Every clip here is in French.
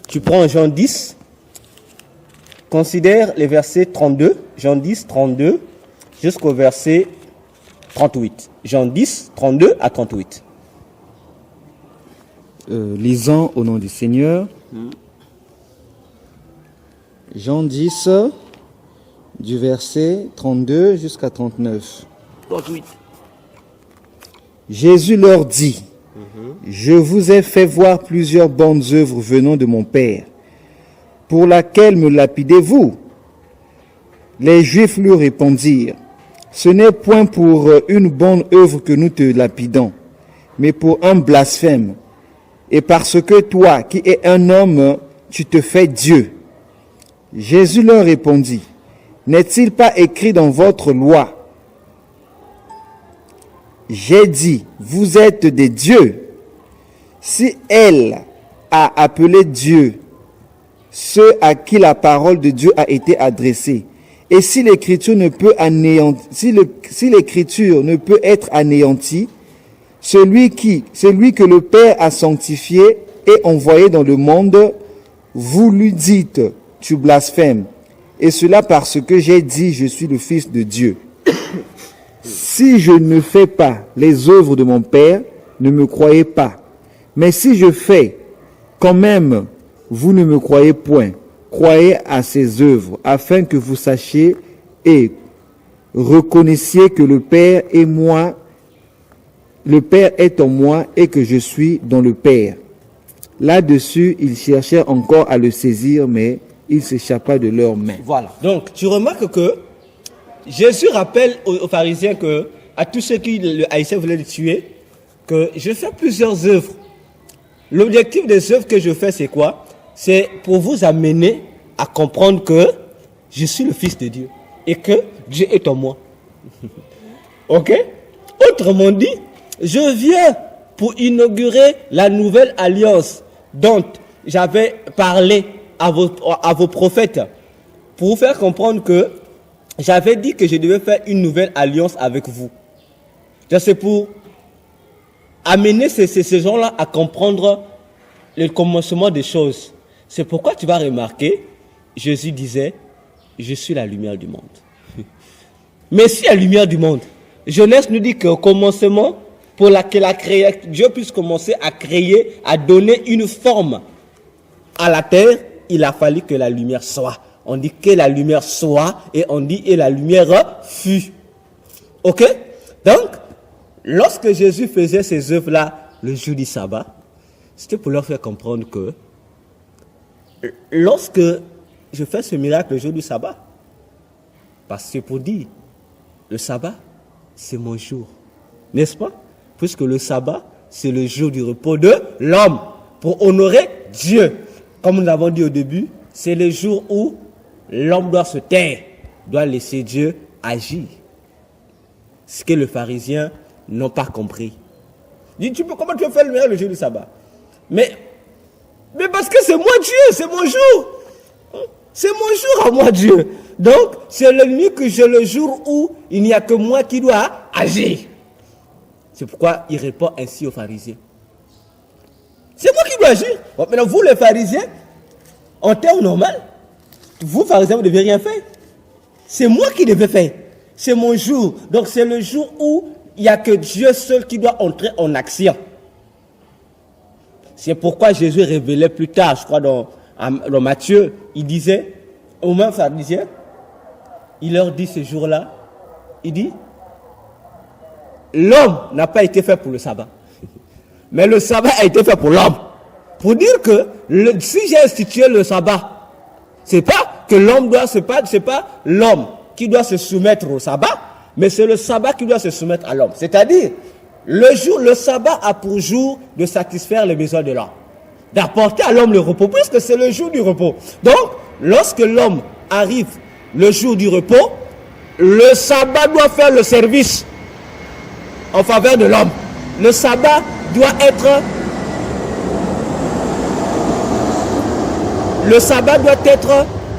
Tu prends Jean 10, considère les versets 32, Jean 10, 32, jusqu'au verset 38. Jean 10, 32 à 38. Lisons au nom du Seigneur. Jean 10, du verset 32 jusqu'à 39. 38. Jésus leur dit, je vous ai fait voir plusieurs bonnes œuvres venant de mon Père. Pour laquelle me lapidez-vous? Les Juifs lui répondirent, ce n'est point pour une bonne œuvre que nous te lapidons, mais pour un blasphème. Et parce que toi, qui es un homme, tu te fais Dieu. Jésus leur répondit, n'est-il pas écrit dans votre loi? J'ai dit, vous êtes des dieux. Si elle a appelé Dieu ceux à qui la parole de Dieu a été adressée, et si l'écriture ne peut si l'écriture ne peut être anéantie, celui que le Père a sanctifié et envoyé dans le monde, vous lui dites, tu blasphèmes, et cela parce que j'ai dit, je suis le Fils de Dieu. Si je ne fais pas les œuvres de mon Père, ne me croyez pas. Mais si je fais, quand même, vous ne me croyez point. Croyez à ses œuvres, afin que vous sachiez et reconnaissiez que le Père est moi, le Père est en moi et que je suis dans le Père. Là-dessus, ils cherchèrent encore à le saisir, mais il s'échappa de leurs mains. Voilà. Donc, tu remarques que Jésus rappelle aux pharisiens que, à tous ceux qui le haïssaient, voulaient le tuer, que je fais plusieurs œuvres. L'objectif des œuvres que je fais, c'est quoi? C'est pour vous amener à comprendre que je suis le Fils de Dieu et que Dieu est en moi. Ok? Autrement dit, je viens pour inaugurer la nouvelle alliance dont j'avais parlé à vos prophètes, pour vous faire comprendre que j'avais dit que je devais faire une nouvelle alliance avec vous. C'est pour amener ces gens-là à comprendre le commencement des choses. C'est pourquoi tu vas remarquer, Jésus disait, je suis la lumière du monde. Mais si la lumière du monde, Genèse nous dit qu'au commencement, pour que Dieu puisse commencer à créer, à donner une forme à la terre, il a fallu que la lumière soit. On dit que la lumière soit et on dit et la lumière fut. Ok? Donc, lorsque Jésus faisait ces œuvres-là le jour du sabbat, c'était pour leur faire comprendre que lorsque je fais ce miracle le jour du sabbat, parce que c'est pour dire, le sabbat, c'est mon jour. N'est-ce pas? Puisque le sabbat, c'est le jour du repos de l'homme, pour honorer Dieu. Comme nous l'avons dit au début, c'est le jour où l'homme doit se taire, doit laisser Dieu agir. Ce que les pharisiens n'ont pas compris. Ils disent, comment tu peux faire le miracle le jour du sabbat? Mais parce que c'est moi Dieu, c'est mon jour. C'est mon jour à moi Dieu. Donc, c'est le jour où il n'y a que moi qui dois agir. C'est pourquoi il répond ainsi aux pharisiens. C'est moi qui dois agir. Bon, maintenant, vous les pharisiens, en termes normal, vous pharisiens, vous ne devez rien faire. C'est moi qui devais faire. C'est mon jour. Donc, c'est le jour où il n'y a que Dieu seul qui doit entrer en action. C'est pourquoi Jésus révélait plus tard, je crois dans Matthieu, il disait aux mêmes pharisiens, il leur dit ce jour-là, il dit, l'homme n'a pas été fait pour le sabbat, mais le sabbat a été fait pour l'homme. Pour dire que si j'ai institué le sabbat, c'est pas que l'homme doit, c'est pas l'homme qui doit se soumettre au sabbat, mais c'est le sabbat qui doit se soumettre à l'homme. C'est-à-dire, le sabbat a pour jour de satisfaire les besoins de l'homme, d'apporter à l'homme le repos, puisque c'est le jour du repos. Donc, lorsque l'homme arrive le jour du repos, le sabbat doit faire le service en faveur de l'homme. Le sabbat doit être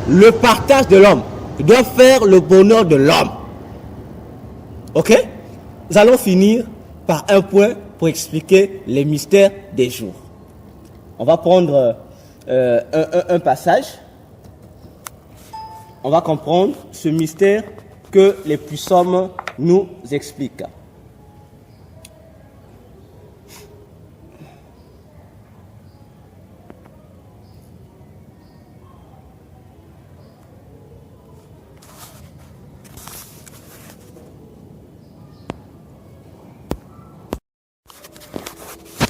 le partage de l'homme. Il doit faire le bonheur de l'homme. Ok? Nous allons finir par un point pour expliquer les mystères des jours. On va prendre un passage, on va comprendre ce mystère que les psaumes nous expliquent.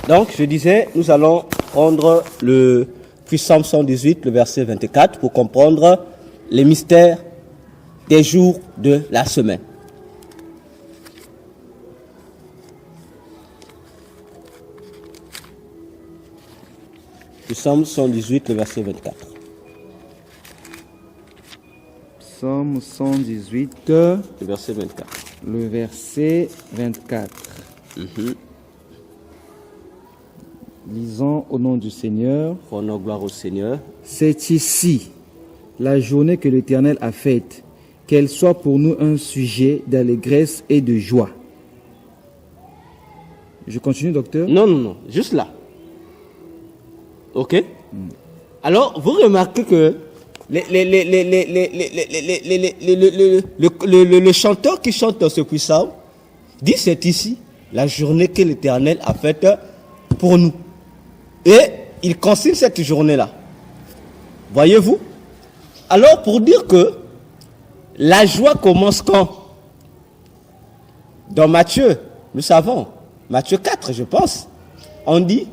Donc, je disais, nous allons prendre le Psaume 118, le verset 24, pour comprendre les mystères des jours de la semaine. Psaume 118, le verset 24. Psaume 118, Le verset 24. le verset 24. Lisons au nom du Seigneur. Rendons gloire au Seigneur. C'est ici la journée que l'Éternel a faite, qu'elle soit pour nous un sujet d'allégresse et de joie. Je continue, docteur? Non, juste là. Ok? Alors, vous remarquez que le chanteur qui chante dans ce psaume dit c'est ici la journée que l'Éternel a faite pour nous. Et il consigne cette journée-là. Voyez-vous? Alors, pour dire que la joie commence quand? Dans Matthieu, nous savons, Matthieu 4, je pense, on dit,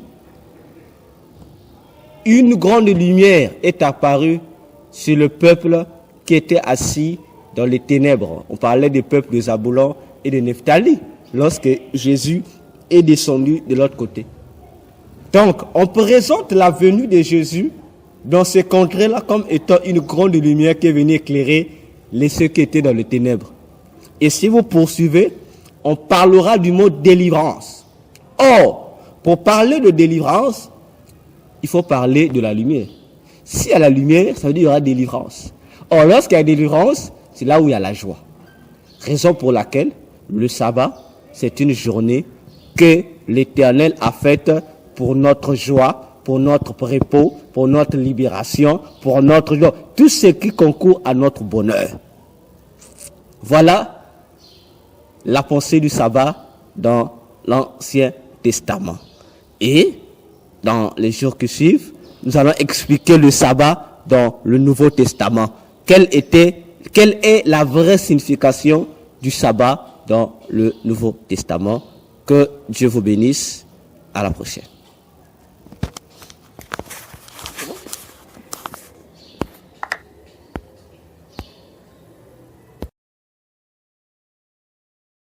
une grande lumière est apparue sur le peuple qui était assis dans les ténèbres. On parlait des peuples de Zabulon et de Nephtali, lorsque Jésus est descendu de l'autre côté. Donc, on présente la venue de Jésus dans ces contrées-là comme étant une grande lumière qui est venue éclairer ceux qui étaient dans les ténèbres. Et si vous poursuivez, on parlera du mot délivrance. Or, pour parler de délivrance, il faut parler de la lumière. S'il y a la lumière, ça veut dire qu'il y aura délivrance. Or, lorsqu'il y a délivrance, c'est là où il y a la joie. Raison pour laquelle le sabbat, c'est une journée que l'Éternel a faite pour notre joie, pour notre repos, pour notre libération, pour notre joie, tout ce qui concourt à notre bonheur. Voilà la pensée du sabbat dans l'Ancien Testament. Et dans les jours qui suivent, nous allons expliquer le sabbat dans le Nouveau Testament. Quelle est la vraie signification du sabbat dans le Nouveau Testament? Que Dieu vous bénisse. À la prochaine.